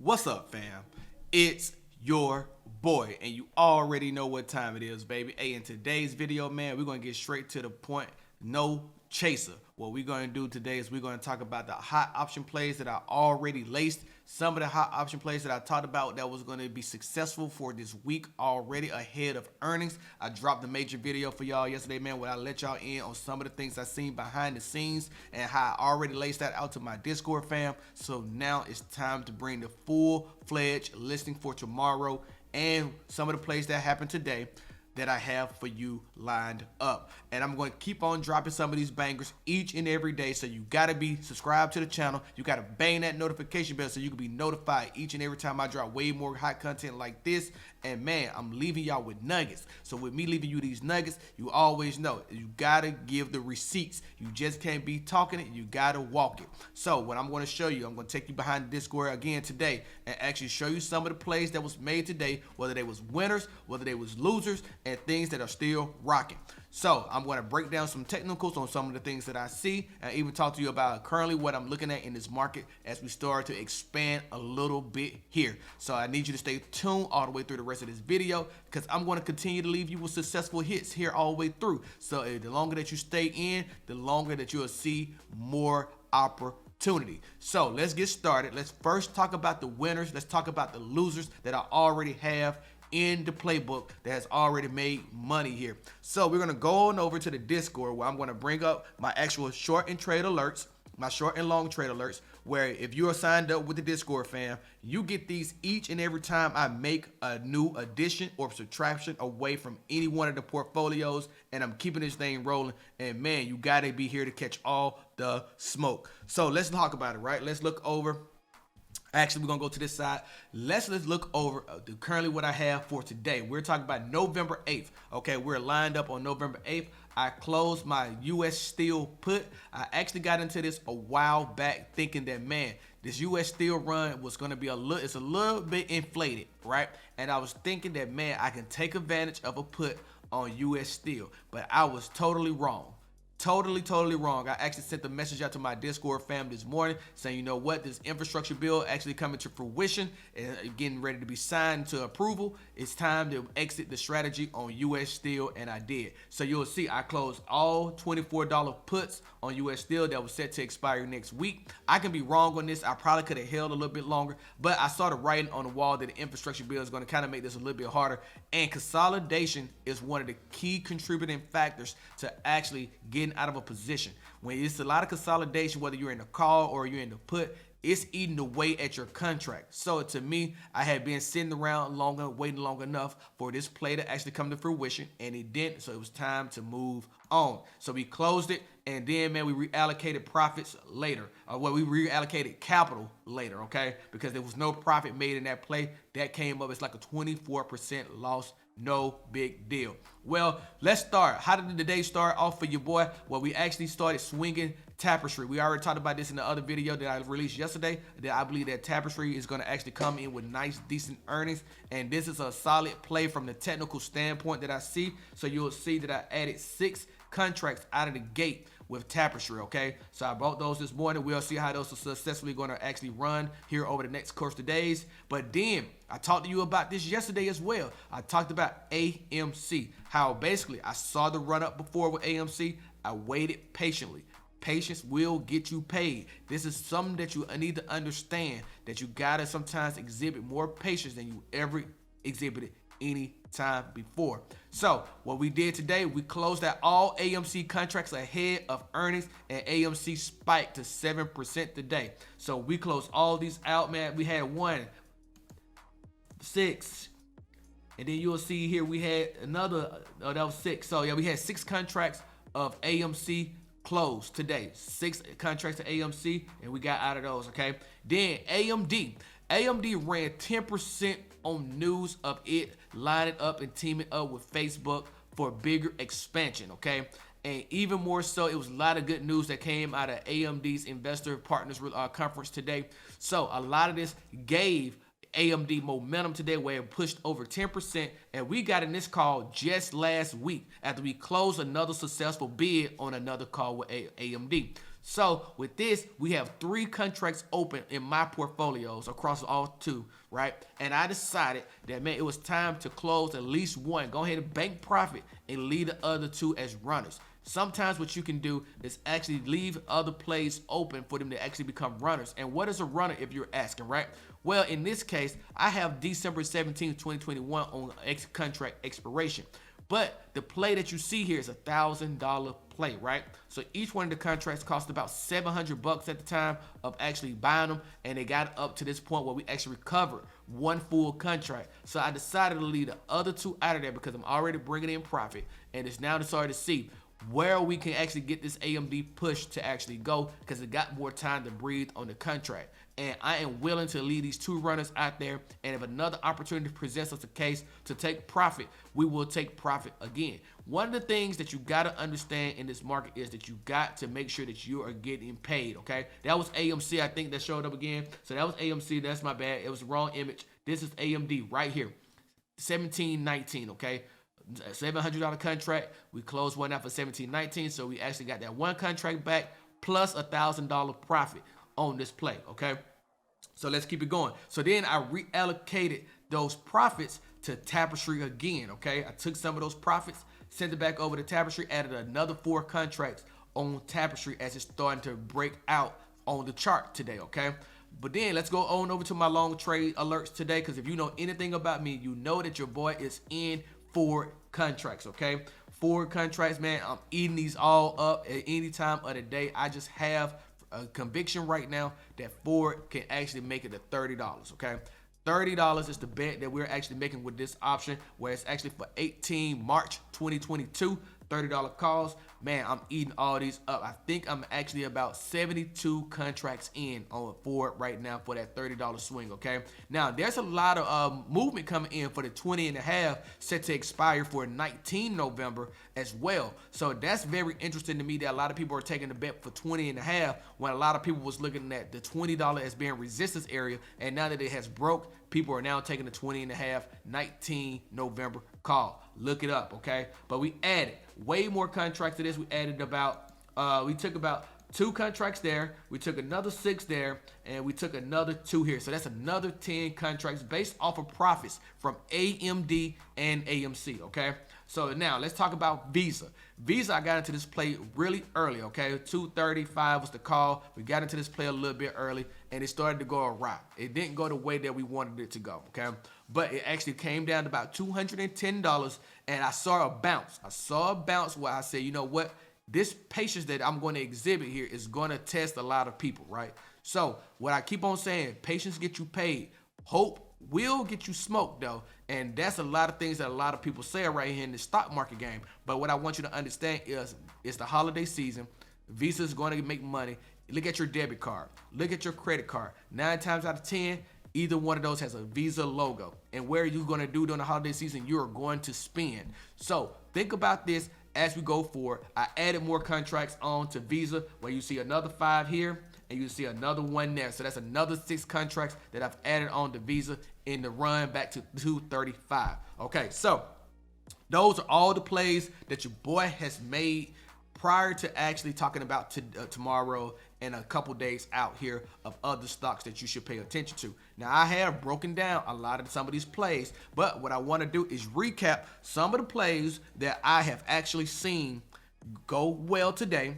What's up, fam? It's your boy, and you already know what time it is, baby. Hey, in today's video, man, we're gonna get straight to the point. No chaser. What we're gonna do today is we're gonna talk about the hot option plays that I already laced. Some of the hot option plays that I talked about that was gonna be successful for this week already ahead of earnings. I dropped a major video for y'all yesterday, man, where I let y'all in on some of the things I seen behind the scenes and how I already laced that out to my Discord fam. So now it's time to bring the full-fledged listing for tomorrow and some of the plays that happened today that I have for you lined up. And I'm going to keep on dropping some of these bangers each and every day. So you got to be subscribed to the channel. You got to bang that notification bell so you can be notified each and every time I drop way more hot content like this. And man, I'm leaving y'all with nuggets. So with me leaving you these nuggets, you always know you got to give the receipts. You just can't be talking it. You got to walk it. So what I'm going to show you, I'm going to take you behind the Discord again today and actually show you some of the plays that was made today, whether they was winners, whether they was losers, and things that are still rocking. So I'm going to break down some technicals on some of the things that I see and even talk to you about currently what I'm looking at in this market as we start to expand a little bit here. So I need you to stay tuned all the way through the rest of this video because I'm going to continue to leave you with successful hits here all the way through. So the longer that you stay in, the longer that you'll see more opportunity. So let's get started. Let's first talk about the winners. Let's talk about the losers that I already have in the playbook that has already made money here. So we're gonna go on over to the Discord where I'm gonna bring up my actual short and trade alerts, my short and long trade alerts, where if you are signed up with the Discord fam, you get these each and every time I make a new addition or subtraction away from any one of the portfolios, and I'm keeping this thing rolling. And man, you gotta be here to catch all the smoke. So let's talk about it, right? Let's look over. Actually, we're going to go to this side. Let's look over currently what I have for today. We're talking about November 8th. Okay, we're lined up on November 8th. I closed my U.S. Steel put. I actually got into this a while back thinking that, man, this U.S. Steel run was going to be a little bit inflated, right? And I was thinking that, man, I can take advantage of a put on U.S. Steel. But I was totally wrong. Totally wrong. I actually sent the message out to my Discord fam this morning saying, you know what, this infrastructure bill actually coming to fruition and getting ready to be signed to approval. It's time to exit the strategy on U.S. Steel, and I did. So you'll see I closed all $24 puts on U.S. Steel that was set to expire next week. I can be wrong on this. I probably could have held a little bit longer, but I saw the writing on the wall that the infrastructure bill is going to kind of make this a little bit harder. And consolidation is one of the key contributing factors to actually getting out of a position. When it's a lot of consolidation, whether you're in the call or you're in the put, it's eating away at your contract. So to me, I had been sitting around longer, waiting long enough for this play to actually come to fruition, and it didn't. So it was time to move on. So we closed it, and then, man, we reallocated profits later. We reallocated capital later, okay? Because there was no profit made in that play. That came up. It's like a 24% loss. No big deal. Well, let's start. How did the day start off for your boy? Well, we actually started swinging Tapestry. We already talked about this in the other video that I released yesterday, that I believe that Tapestry is going to actually come in with nice, decent earnings. And this is a solid play from the technical standpoint that I see. So you'll see that I added 6 contracts out of the gate with Tapestry, okay? So I bought those this morning. We'll see how those are successfully going to actually run here over the next course of days. But then I talked to you about this yesterday as well. I talked about AMC, how basically I saw the run up before with AMC. I waited patiently. Patience will get you paid. This is something that you need to understand, that you gotta sometimes exhibit more patience than you ever exhibited any time before. So what we did today, we closed out all AMC contracts ahead of earnings, and AMC spiked to 7% today. So we closed all these out, man. We had 1, 6, and then you'll see here we had another, that was 6. So yeah, we had 6 contracts of AMC closed today. 6 contracts to AMC, and we got out of those, okay? Then AMD ran 10% on news of it lining up and teaming up with Facebook for bigger expansion, okay? And even more so, it was a lot of good news that came out of AMD's Investor Partners Conference today. So a lot of this gave AMD momentum today, where it pushed over 10%, and we got in this call just last week after we closed another successful bid on another call with AMD. So with this, we have 3 contracts open in my portfolios across all 2, right? And I decided that, man, it was time to close at least one. Go ahead and bank profit and leave the other 2 as runners. Sometimes what you can do is actually leave other plays open for them to actually become runners. And what is a runner, if you're asking, right? Well, in this case, I have December 17th, 2021 on contract expiration. But the play that you see here is $1,000 play, right? So each one of the contracts cost about $700 at the time of actually buying them, and they got up to this point where we actually recovered one full contract. So I decided to leave the other 2 out of there because I'm already bringing in profit, and it's now decided to see where we can actually get this AMD push to actually go, because it got more time to breathe on the contract. And I am willing to leave these 2 runners out there, and if another opportunity presents us a case to take profit, we will take profit again. One of the things that you got to understand in this market is that you got to make sure that you are getting paid, okay? That was AMC, I think, that showed up again. So that was AMC. That's my bad. It was the wrong image. This is AMD right here, 1719, okay? $700 contract. We closed one out for 1719, so we actually got that one contract back plus $1,000 profit on this play, okay? So let's keep it going. So then I reallocated those profits to Tapestry again, okay? I took some of those profits, sent it back over to Tapestry, added another 4 contracts on Tapestry as it's starting to break out on the chart today, okay? But then let's go on over to my long trade alerts today, because if you know anything about me, you know that your boy is in 4 contracts, okay? 4 contracts, man. I'm eating these all up at any time of the day. I just have a conviction right now that 4 can actually make it to $30, okay? $30 is the bet that we're actually making with this option, where it's actually for 18 March 2022. $30 calls. Man, I'm eating all these up. I think I'm actually about 72 contracts in on Ford right now for that $30 swing, okay? Now, there's a lot of movement coming in for the 20 and a half set to expire for 19 November as well. So that's very interesting to me that a lot of people are taking the bet for 20 and a half when a lot of people was looking at the $20 as being resistance area, and now that it has broke, people are now taking the 20 and a half 19 November call. Look it up, okay? But we added way more contracts to this. We added we took about 2 contracts there. We took another 6 there, and we took another 2 here. So that's another 10 contracts based off of profits from AMD and AMC, okay? So now let's talk about Visa. Visa, I got into this play really early, okay? 235 was the call. We got into this play a little bit early, and it started to go awry. It didn't go the way that we wanted it to go, okay? But it actually came down to about $210, and I saw a bounce. I saw a bounce where I said, you know what? This patience that I'm going to exhibit here is going to test a lot of people, right? So what I keep on saying, patience get you paid. Hope will get you smoked, though. And that's a lot of things that a lot of people say right here in the stock market game. But what I want you to understand is it's the holiday season. Visa is going to make money. Look at your debit card. Look at your credit card. 9 times out of 10, either one of those has a Visa logo. And where are you going to do during the holiday season? You're going to spend. So think about this as we go forward. I added more contracts on to Visa, where you see another 5 here and you see another 1 there. So that's another 6 contracts that I've added on to Visa in the run back to 235. Okay, so those are all the plays that your boy has made prior to actually talking about tomorrow and a couple days out here of other stocks that you should pay attention to. Now, I have broken down a lot of some of these plays, but what I want to do is recap some of the plays that I have actually seen go well today,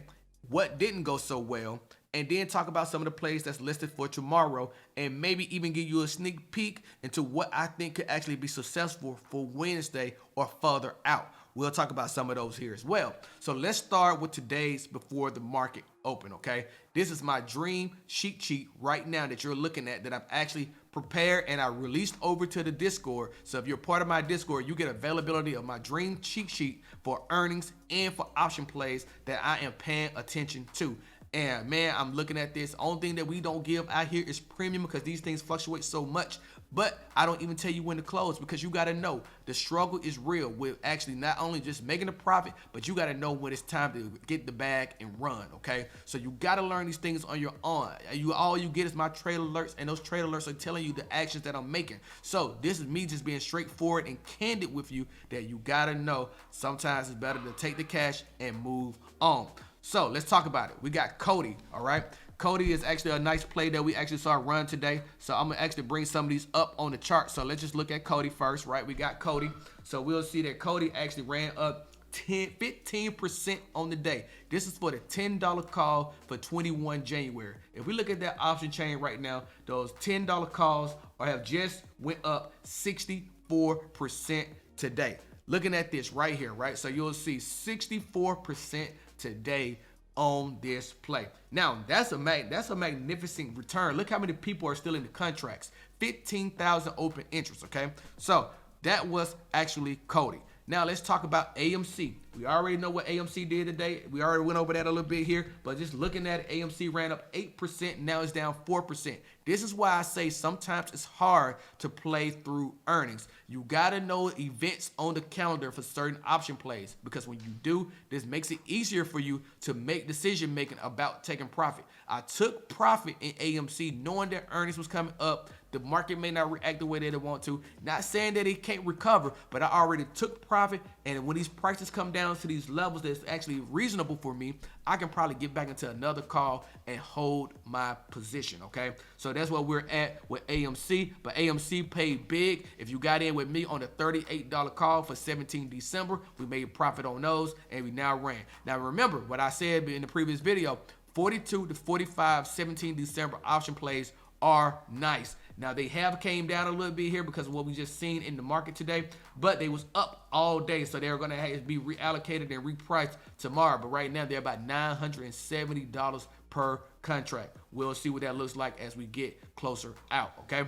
what didn't go so well, and then talk about some of the plays that's listed for tomorrow, and maybe even give you a sneak peek into what I think could actually be successful for Wednesday or further out. We'll talk about some of those here as well. So let's start with today's before the market open, okay? This is my dream cheat sheet right now that you're looking at that I've actually prepared and I released over to the Discord. So if you're part of my Discord, you get availability of my dream cheat sheet for earnings and for option plays that I am paying attention to. And man, I'm looking at this. Only thing that we don't give out here is premium because these things fluctuate so much. But I don't even tell you when to close because you got to know the struggle is real with actually not only just making a profit, but you got to know when it's time to get the bag and run, okay? So you got to learn these things on your own. All you get is my trade alerts, and those trade alerts are telling you the actions that I'm making. So this is me just being straightforward and candid with you that you got to know sometimes it's better to take the cash and move on. So let's talk about it. We got Cody, all right? Cody is actually a nice play that we actually saw run today. So I'm gonna actually bring some of these up on the chart. So let's just look at Cody first, right? We got Cody. So we'll see that Cody actually ran up 15% on the day. This is for the $10 call for 21 January. If we look at that option chain right now, those $10 calls have just went up 64% today. Looking at this right here, right? So you'll see 64% today on this play. Now, that's a magnificent return. Look how many people are still in the contracts. 15,000 open interest, okay? So that was actually Cody. Now let's talk about AMC. We already know what AMC did today. We already went over that a little bit here, but just looking at it, AMC ran up 8%, now it's down 4%. This is why I say sometimes it's hard to play through earnings. You gotta know events on the calendar for certain option plays, because when you do, this makes it easier for you to make decision making about taking profit. I took profit in AMC knowing that earnings was coming up. The market may not react the way that it want to. Not saying that it can't recover, but I already took profit, and when these prices come down to these levels that's actually reasonable for me, I can probably get back into another call and hold my position, okay? So that's what we're at with AMC, but AMC paid big. If you got in with me on the $38 call for 17 December, we made profit on those, and we now ran. Now remember what I said in the previous video, 42 to 45 17 December option plays are nice. Now they have came down a little bit here because of what we just seen in the market today, but they was up all day, so they're gonna have to be reallocated and repriced tomorrow. But right now they're about $970 per contract. We'll see what that looks like as we get closer out, okay?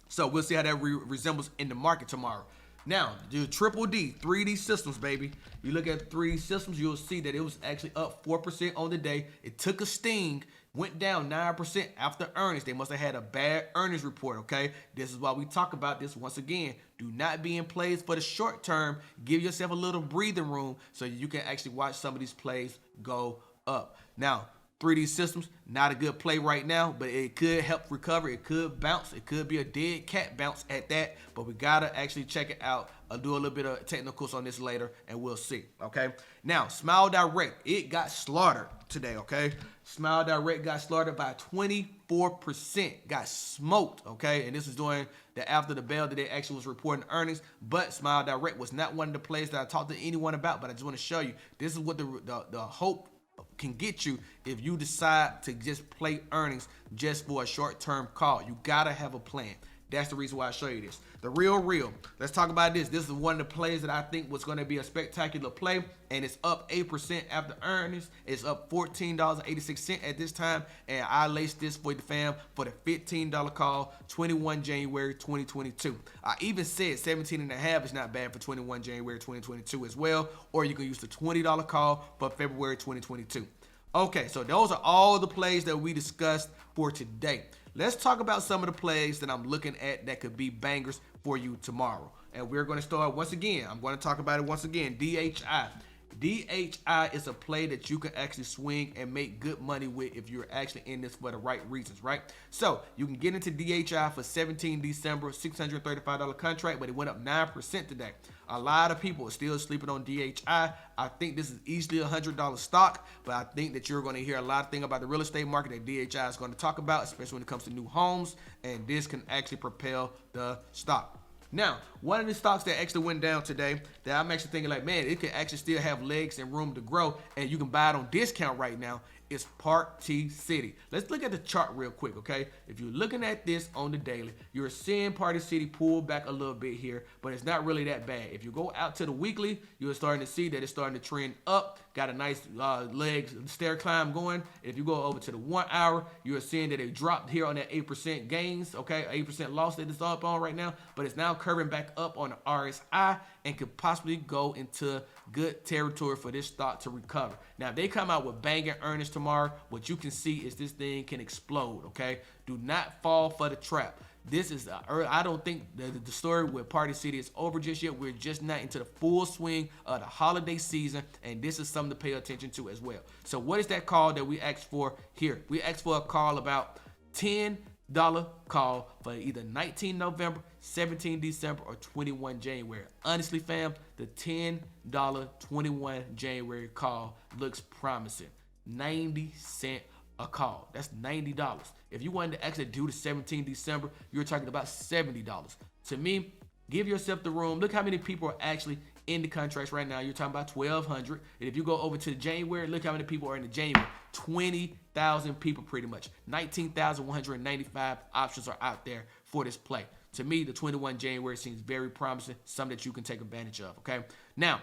So we'll see how that resembles in the market tomorrow. Now, the triple D, 3D systems, baby. You look at 3D systems, you'll see that it was actually up 4% on the day. It took a sting, went down 9% after earnings. They must have had a bad earnings report, okay? This is why we talk about this once again. Do not be in plays for the short term. Give yourself a little breathing room so you can actually watch some of these plays go up. Now, 3D systems, not a good play right now, but it could help recover. It could bounce. It could be a dead cat bounce at that, but we got to actually check it out. I'll do a little bit of technicals on this later, and we'll see, okay? Now, Smile Direct, it got slaughtered today, okay? Smile Direct got slaughtered by 24%, got smoked, okay? And this is during the after the bell that they actually was reporting earnings, but Smile Direct was not one of the plays that I talked to anyone about, but I just want to show you. This is what the hope can get you if you decide to just play earnings just for a short-term call. You gotta have a plan. That's the reason why I show you this. The real. Let's talk about this. This is one of the plays that I think was going to be a spectacular play, and it's up 8% after earnings. It's up $14.86 at this time, and I laced this for the fam for the $15 call, 21 January 2022. I even said 17.5 is not bad for 21 January 2022 as well, or you can use the $20 call for February 2022. Okay, so those are all the plays that we discussed for today. Let's talk about some of the plays that I'm looking at that could be bangers for you tomorrow. And we're going to start once again. I'm going to talk about it once again. DHI. DHI is a play that you can actually swing and make good money with if you're actually in this for the right reasons, right? So you can get into DHI for 17 December, $635 contract, but it went up 9% today. A lot of people are still sleeping on DHI. I think this is easily $100 stock, but I think that you're going to hear a lot of things about the real estate market that DHI is going to talk about, especially when it comes to new homes, and this can actually propel the stock. Now, one of the stocks that actually went down today that I'm actually thinking like, man, it could actually still have legs and room to grow, and you can buy it on discount right now, is Party City. Let's look at the chart real quick, okay? If you're looking at this on the daily, you're seeing Party City pull back a little bit here, but it's not really that bad. If you go out to the weekly, you're starting to see that it's starting to trend up, got a nice legs stair climb going. If you go over to the 1 hour, you're seeing that it dropped here on that 8% gains, okay? 8% loss that it's up on right now, but it's now curving back up on the RSI and could possibly go into good territory for this stock to recover. Now, if they come out with banging earnings tomorrow, what you can see is this thing can explode, okay? Do not fall for the trap. This is, I don't think the story with Party City is over just yet. We're just not into the full swing of the holiday season, and this is something to pay attention to as well. So what is that call that we asked for here? We asked for a call about 10 call for either 19 November, 17 December, or 21 January. Honestly, fam, the $10 21 January call looks promising. 90 cents a call. That's $90. If you wanted to actually do the 17 December, you're talking about $70. To me, give yourself the room. Look how many people are actually in the contracts right now. You're talking about 1,200. And if you go over to January, look how many people are in the January. 20,000 people pretty much. 19,195 options are out there for this play. To me, the 21 January seems very promising, something that you can take advantage of, okay? Now,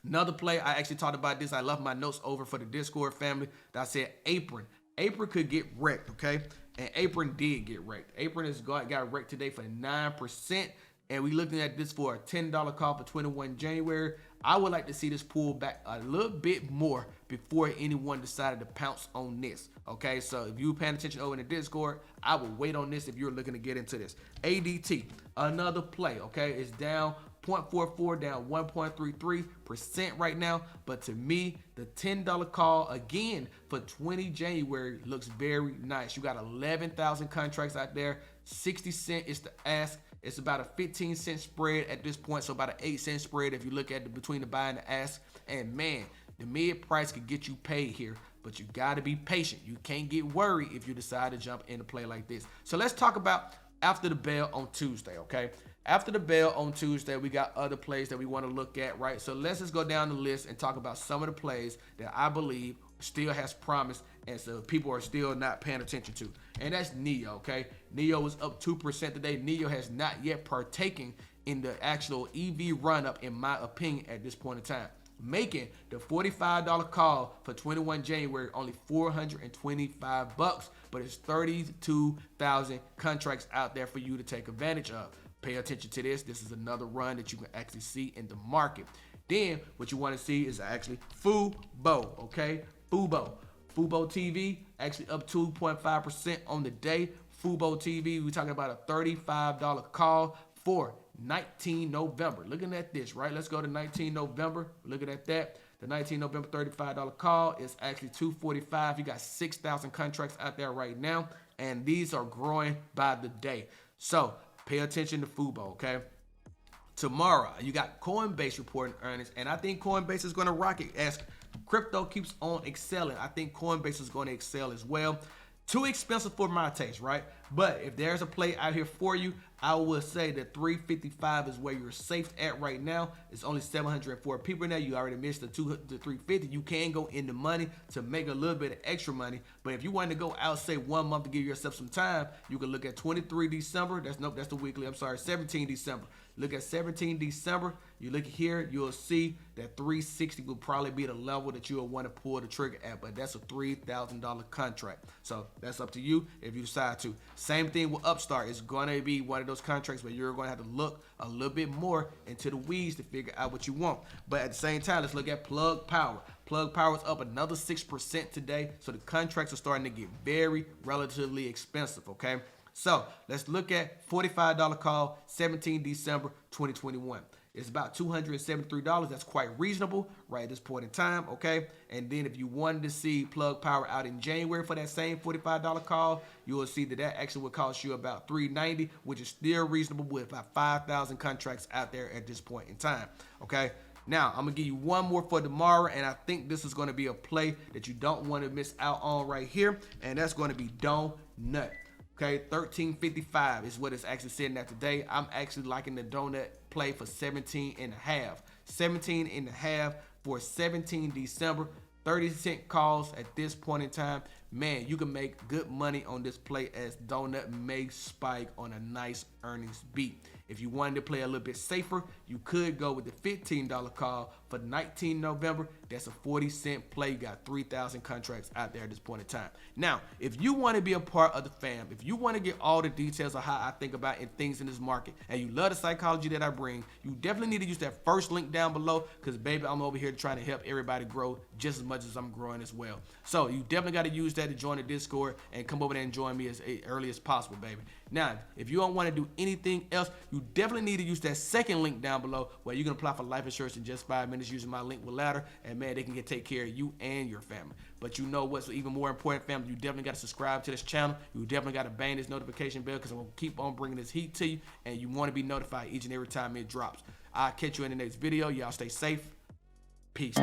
another play, I actually talked about this. I left my notes over for the Discord family that I said Apron. Apron could get wrecked, okay? And Apron did get wrecked. Apron got wrecked today for 9%. And we looking at this for a $10 call for 21 January. I would like to see this pull back a little bit more before anyone decided to pounce on this. Okay, so if you're paying attention over in the Discord, I will wait on this if you're looking to get into this. ADT, another play, okay? It's down 0.44, down 1.33% right now. But to me, the $10 call again for 20 January looks very nice. You got 11,000 contracts out there. 60 cents is the ask. It's about a 15-cent spread at this point, so about an 8-cent spread if you look at between the buy and the ask. And man, the mid price could get you paid here, but you got to be patient. You can't get worried if you decide to jump in a play like this. So let's talk about after the bell on Tuesday, okay? After the bell on Tuesday, we got other plays that we want to look at, right? So let's just go down the list and talk about some of the plays that I believe still has promise and so people are still not paying attention to. And that's NEO, okay? NEO is up 2% today. NEO has not yet partaken in the actual EV run-up, in my opinion, at this point in time, making the $45 call for 21 January only $425, but it's 32,000 contracts out there for you to take advantage of. Pay attention to this. This is another run that you can actually see in the market. Then what you want to see is actually Fubo, okay? Fubo TV actually up 2.5% on the day. Fubo TV, we're talking about a $35 call for 19 November. Looking at this, right? Let's go to 19 November. Looking at that. The 19 November $35 call is actually $245. You got 6,000 contracts out there right now, and these are growing by the day. So pay attention to Fubo, okay? Tomorrow, you got Coinbase reporting earnings, and I think Coinbase is going to rock it as crypto keeps on excelling. I think Coinbase is going to excel as well. Too expensive for my taste, right? But if there's a play out here for you, I will say that 355 is where you're safe at right now. It's only 704 people in there. You already missed the 350. You can go in the money to make a little bit of extra money. But if you want to go out, say 1 month to give yourself some time, you can look at 23 December. That's the weekly. I'm sorry, 17 December. Look at 17 December. You look here, you'll see that 360 will probably be the level that you'll want to pull the trigger at, but that's a $3,000 contract. So that's up to you if you decide to. Same thing with Upstart. It's going to be one of those contracts where you're going to have to look a little bit more into the weeds to figure out what you want. But at the same time, let's look at Plug Power. Plug Power is up another 6% today, so the contracts are starting to get very relatively expensive, okay? So let's look at $45 call, 17 December 2021. It's about $273. That's quite reasonable right at this point in time, okay? And then if you wanted to see Plug Power out in January for that same $45 call, you will see that actually would cost you about $390, which is still reasonable with about 5,000 contracts out there at this point in time, okay? Now, I'm going to give you one more for tomorrow, and I think this is going to be a play that you don't want to miss out on right here, and that's going to be Donut. Okay, 1355 is what it's actually sitting at today. I'm actually liking the donut play for 17 and a half. 17 and a half for 17 December. 30-cent calls at this point in time. Man, you can make good money on this play as donut may spike on a nice earnings beat. If you wanted to play a little bit safer, you could go with the $15 call for 19 November. That's a 40-cent play. You got 3,000 contracts out there at this point in time. Now, if you want to be a part of the fam, if you want to get all the details of how I think about things in this market, and you love the psychology that I bring, you definitely need to use that first link down below because, baby, I'm over here trying to help everybody grow just as much as I'm growing as well. So you definitely got to use that to join the Discord and come over there and join me as early as possible, baby. Now, if you don't want to do anything else, you definitely need to use that second link down below where you can apply for life insurance in just 5 minutes using my link with Ladder, and man, they can take care of you and your family. But you know what's even more important, family? You definitely got to subscribe to this channel. You definitely got to bang this notification bell because I'm going to keep on bringing this heat to you, and you want to be notified each and every time it drops. I'll catch you in the next video. Y'all stay safe. Peace.